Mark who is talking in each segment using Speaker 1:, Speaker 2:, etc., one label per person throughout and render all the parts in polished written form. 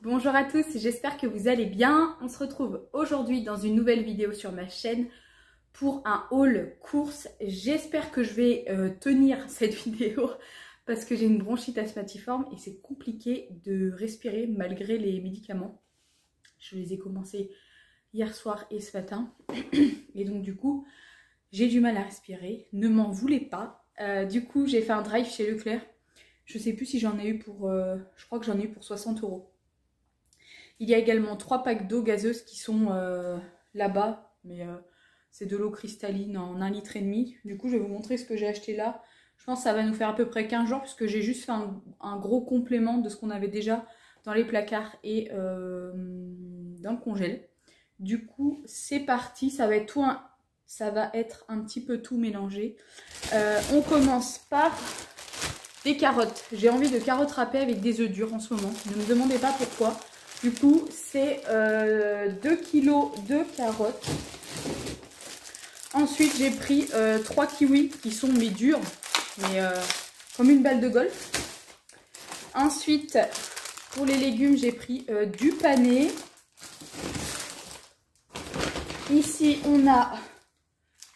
Speaker 1: Bonjour à tous, j'espère que vous allez bien. On se retrouve aujourd'hui dans une nouvelle vidéo sur ma chaîne pour un haul course. J'espère que je vais tenir cette vidéo parce que j'ai une bronchite asthmatiforme et c'est compliqué de respirer malgré les médicaments. Je les ai commencés hier soir et ce matin et donc du coup j'ai du mal à respirer. Ne m'en voulez pas. Du coup j'ai fait un drive chez Leclerc. Je sais plus si j'en ai eu pour... je crois que j'en ai eu pour 60 €. Il y a également 3 packs d'eau gazeuse qui sont là-bas. Mais c'est de l'eau cristalline en 1,5 litre. Du coup, je vais vous montrer ce que j'ai acheté là. Je pense que ça va nous faire à peu près 15 jours puisque j'ai juste fait un gros complément de ce qu'on avait déjà dans les placards et dans le congèle. Du coup, c'est parti. Ça va être un petit peu tout mélangé. On commence par... des carottes. J'ai envie de carottes râpées avec des œufs durs en ce moment. Ne me demandez pas pourquoi. Du coup, c'est 2 kg de carottes. Ensuite, j'ai pris 3 kiwis qui sont mais durs, mais comme une balle de golf. Ensuite, pour les légumes, j'ai pris du panais. Ici, on a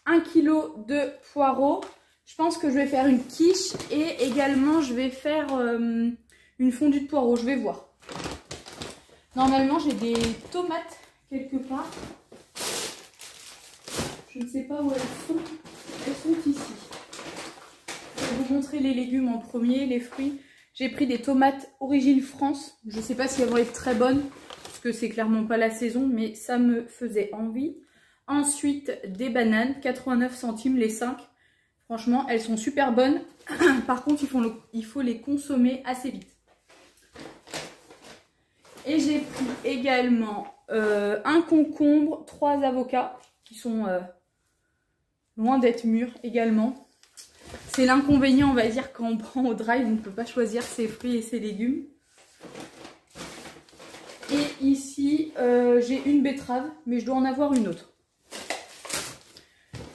Speaker 1: 1 kg de poireaux. Je pense que je vais faire une quiche et également je vais faire une fondue de poireaux. Je vais voir. Normalement, j'ai des tomates quelque part. Je ne sais pas où elles sont. Elles sont ici. Je vais vous montrer les légumes en premier, les fruits. J'ai pris des tomates origine France. Je ne sais pas si elles vont être très bonnes parce que c'est clairement pas la saison, mais ça me faisait envie. Ensuite, des bananes, 89 centimes les 5. Franchement, elles sont super bonnes. Par contre, il faut les consommer assez vite. Et j'ai pris également un concombre, 3 avocats qui sont loin d'être mûrs également. C'est l'inconvénient, on va dire, quand on prend au drive, on ne peut pas choisir ses fruits et ses légumes. Et ici, j'ai une betterave, mais je dois en avoir une autre.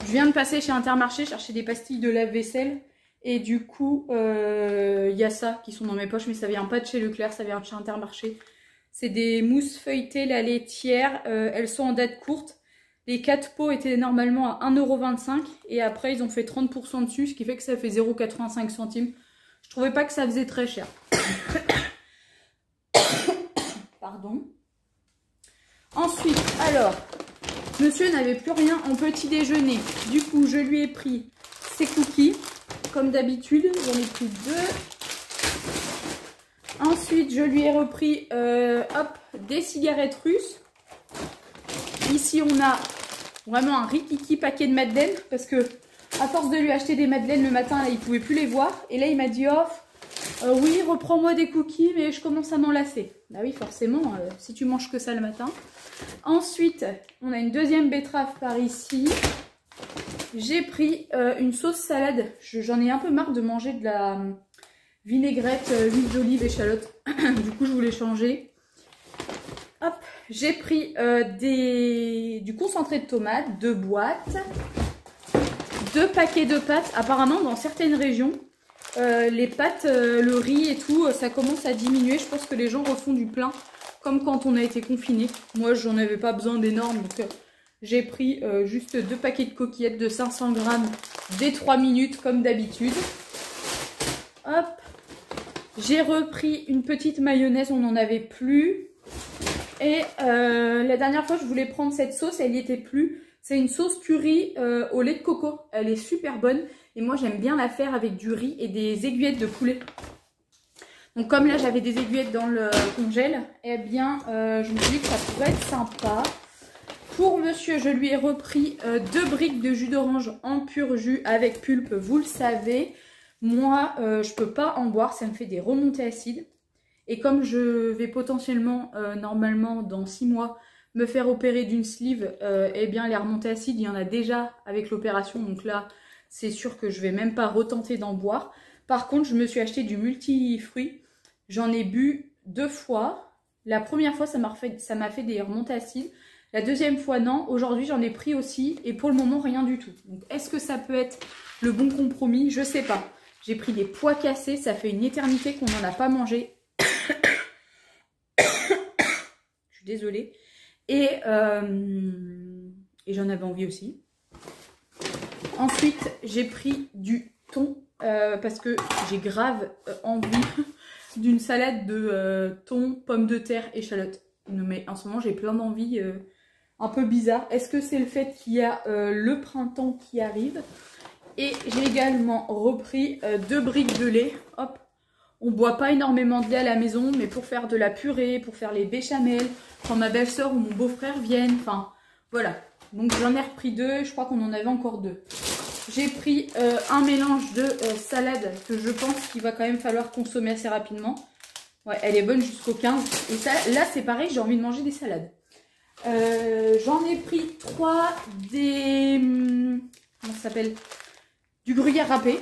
Speaker 1: Je viens de passer chez Intermarché chercher des pastilles de lave-vaisselle et du coup il y a ça qui sont dans mes poches, mais ça vient pas de chez Leclerc, ça vient de chez Intermarché. C'est des mousses feuilletées la laitière, elles sont en date courte. Les 4 pots étaient normalement à 1,25 € et après ils ont fait 30% dessus, ce qui fait que ça fait 0,85 centimes. Je trouvais pas que ça faisait très cher. Pardon. Ensuite, alors... monsieur n'avait plus rien en petit déjeuner. Du coup, je lui ai pris ses cookies. Comme d'habitude, j'en ai pris 2. Ensuite, je lui ai repris des cigarettes russes. Ici, on a vraiment un rikiki paquet de madeleines. Parce que, à force de lui acheter des madeleines le matin, là, il ne pouvait plus les voir. Et là, il m'a dit, oui, reprends-moi des cookies, mais je commence à m'en lasser. Bah oui, forcément, si tu manges que ça le matin. Ensuite, on a une deuxième betterave par ici. J'ai pris une sauce salade. J'en ai un peu marre de manger de la vinaigrette, huile d'olive, échalote. Du coup, je voulais changer. Hop, j'ai pris du concentré de tomates, 2 boîtes. 2 paquets de pâtes. Apparemment, dans certaines régions, les pâtes, le riz et tout, ça commence à diminuer. Je pense que les gens refont du plein. Comme quand on a été confiné. Moi, j'en avais pas besoin d'énormes. Donc, j'ai pris juste 2 paquets de coquillettes de 500 grammes dès 3 minutes, comme d'habitude. Hop. J'ai repris une petite mayonnaise. On n'en avait plus. Et la dernière fois, je voulais prendre cette sauce. Elle n'y était plus. C'est une sauce curry au lait de coco. Elle est super bonne. Et moi, j'aime bien la faire avec du riz et des aiguillettes de poulet. Donc comme là j'avais des aiguillettes dans le congèle, eh bien je me suis dit que ça pourrait être sympa. Pour monsieur, je lui ai repris 2 briques de jus d'orange en pur jus avec pulpe, vous le savez. Moi je peux pas en boire, ça me fait des remontées acides. Et comme je vais potentiellement, normalement dans 6 mois, me faire opérer d'une sleeve, eh bien les remontées acides, il y en a déjà avec l'opération. Donc là c'est sûr que je vais même pas retenter d'en boire. Par contre, je me suis acheté du multifruit. J'en ai bu 2 fois. La première fois, ça m'a fait des remontées acides. La deuxième fois, non. Aujourd'hui, j'en ai pris aussi. Et pour le moment, rien du tout. Donc, est-ce que ça peut être le bon compromis? Je sais pas. J'ai pris des pois cassés. Ça fait une éternité qu'on n'en a pas mangé. suis désolée. Et j'en avais envie aussi. Ensuite, j'ai pris du thon parce que j'ai grave envie d'une salade de thon, pommes de terre, échalotes. Mais en ce moment, j'ai plein d'envies un peu bizarres. Est-ce que c'est le fait qu'il y a le printemps qui arrive? Et j'ai également repris 2 briques de lait. Hop. On boit pas énormément de lait à la maison, mais pour faire de la purée, pour faire les béchamels, quand ma belle-sœur ou mon beau-frère viennent, enfin voilà. Donc j'en ai repris 2, je crois qu'on en avait encore 2. J'ai pris un mélange de salade que je pense qu'il va quand même falloir consommer assez rapidement. Ouais, elle est bonne jusqu'au 15. Et ça, là c'est pareil, j'ai envie de manger des salades. J'en ai pris 3 des... comment ça s'appelle? Du gruyère râpé.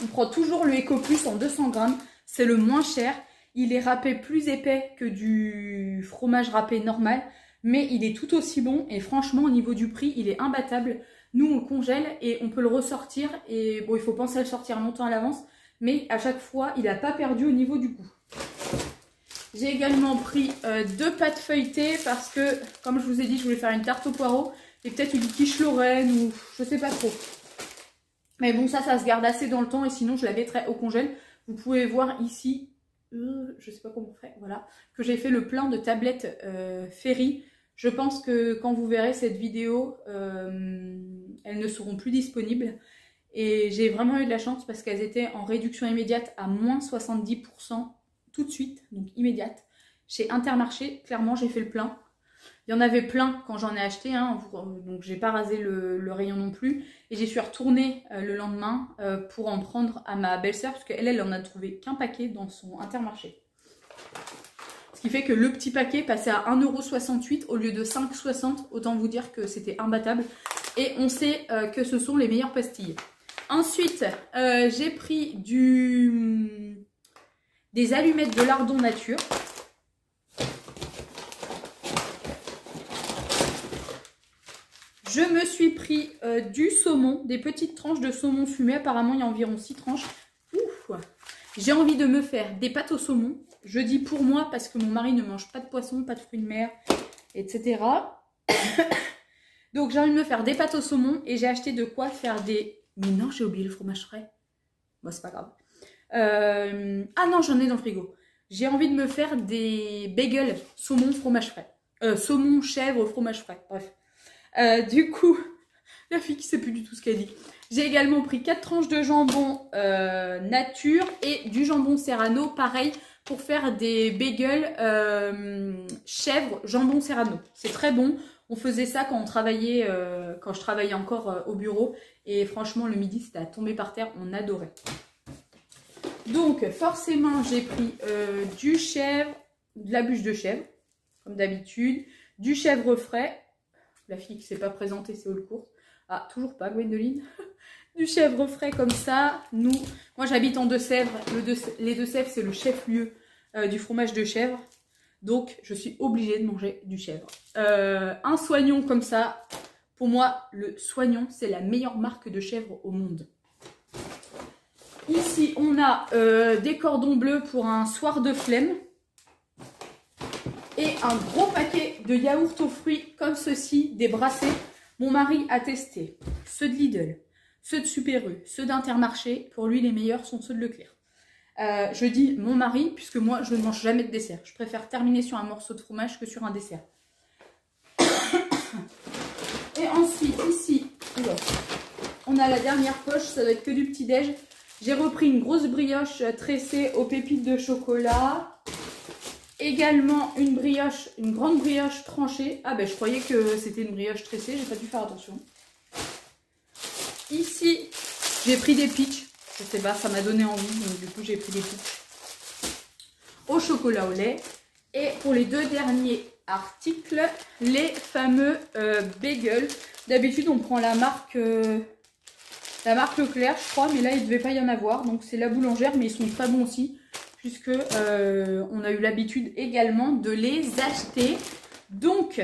Speaker 1: On prend toujours le Eco Plus en 200 grammes. C'est le moins cher. Il est râpé plus épais que du fromage râpé normal. Mais il est tout aussi bon. Et franchement, au niveau du prix, il est imbattable. Nous, on le congèle et on peut le ressortir. Et bon, il faut penser à le sortir longtemps à l'avance. Mais à chaque fois, il n'a pas perdu au niveau du goût. J'ai également pris 2 pâtes feuilletées parce que, comme je vous ai dit, je voulais faire une tarte au poireau. Et peut-être une quiche Lorraine ou je sais pas trop. Mais bon, ça se garde assez dans le temps et sinon je la mettrai au congèle. Vous pouvez voir ici, je sais pas comment on fait, voilà, que j'ai fait le plein de tablettes Ferry. Je pense que quand vous verrez cette vidéo, elles ne seront plus disponibles. Et j'ai vraiment eu de la chance parce qu'elles étaient en réduction immédiate à moins 70% tout de suite, donc immédiate. Chez Intermarché, clairement j'ai fait le plein. Il y en avait plein quand j'en ai acheté, hein, donc j'ai pas rasé le rayon non plus. Et j'y suis retournée le lendemain pour en prendre à ma belle-sœur, parce qu'elle en a trouvé qu'un paquet dans son Intermarché. Ce qui fait que le petit paquet passait à 1,68 € au lieu de 5,60 €. Autant vous dire que c'était imbattable. Et on sait que ce sont les meilleures pastilles. Ensuite, j'ai pris des allumettes de lardon nature. Je me suis pris du saumon, des petites tranches de saumon fumé. Apparemment, il y a environ 6 tranches. Ouf. J'ai envie de me faire des pâtes au saumon. Je dis pour moi parce que mon mari ne mange pas de poisson, pas de fruits de mer, etc. Donc, j'ai envie de me faire des pâtes au saumon et j'ai acheté de quoi faire des... Mais non, j'ai oublié le fromage frais. Bon, c'est pas grave. Ah non, j'en ai dans le frigo. J'ai envie de me faire des bagels saumon, fromage frais. Saumon, chèvre, fromage frais. Bref. Du coup, la fille qui sait plus du tout ce qu'elle dit. J'ai également pris 4 tranches de jambon nature et du jambon serrano, pareil, pour faire des bagels chèvre, jambon serrano. C'est très bon. On faisait ça quand on travaillait, quand je travaillais encore au bureau. Et franchement, le midi, c'était à tomber par terre. On adorait. Donc, forcément, j'ai pris du chèvre, de la bûche de chèvre, comme d'habitude, du chèvre frais. La fille qui ne s'est pas présentée, c'est All Course. Ah, toujours pas, Gwendoline. Du chèvre frais comme ça. Moi, j'habite en Deux-Sèvres. Les Deux-Sèvres, c'est le chef-lieu du fromage de chèvre. Donc, je suis obligée de manger du chèvre. Un soignon comme ça. Pour moi, le soignon, c'est la meilleure marque de chèvre au monde. Ici, on a des cordons bleus pour un soir de flemme. Et un gros paquet de yaourts aux fruits comme ceci, des brassés. Mon mari a testé ceux de Lidl, ceux de Super U, ceux d'Intermarché. Pour lui, les meilleurs sont ceux de Leclerc. Je dis mon mari, puisque moi, je ne mange jamais de dessert. Je préfère terminer sur un morceau de fromage que sur un dessert. Et ensuite, ici, on a la dernière poche. Ça doit être que du petit-déj. J'ai repris une grosse brioche tressée aux pépites de chocolat. Également une grande brioche tranchée. Ah ben je croyais que c'était une brioche tressée, j'ai pas dû faire attention. Ici, j'ai pris des peach. Je sais pas, ça m'a donné envie, donc du coup j'ai pris des peach au chocolat au lait. Et pour les 2 derniers articles, les fameux bagels. D'habitude on prend la marque Leclerc, je crois, mais là il ne devait pas y en avoir. Donc c'est la boulangère, mais ils sont très bons aussi. Puisque on a eu l'habitude également de les acheter. Donc,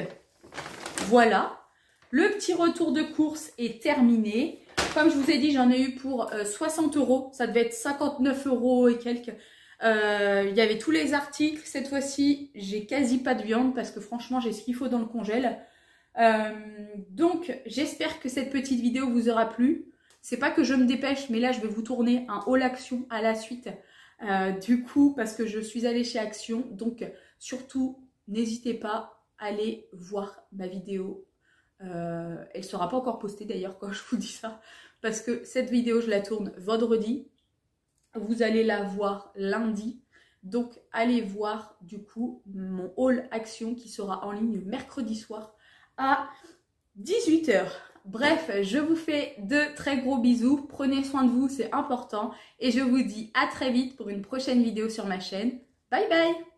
Speaker 1: voilà. Le petit retour de course est terminé. Comme je vous ai dit, j'en ai eu pour 60 €. Ça devait être 59 € et quelques Il y avait tous les articles. Cette fois-ci, j'ai quasi pas de viande parce que franchement, j'ai ce qu'il faut dans le congèle. Donc, j'espère que cette petite vidéo vous aura plu. C'est pas que je me dépêche, mais là, je vais vous tourner un haul Action à la suite. Du coup, parce que je suis allée chez Action. Donc, surtout, n'hésitez pas à aller voir ma vidéo. Elle sera pas encore postée d'ailleurs quand je vous dis ça. Parce que cette vidéo, je la tourne vendredi. Vous allez la voir lundi. Donc, allez voir du coup mon haul Action qui sera en ligne mercredi soir à 18 h. Bref, je vous fais de très gros bisous. Prenez soin de vous, c'est important. Et je vous dis à très vite pour une prochaine vidéo sur ma chaîne. Bye bye!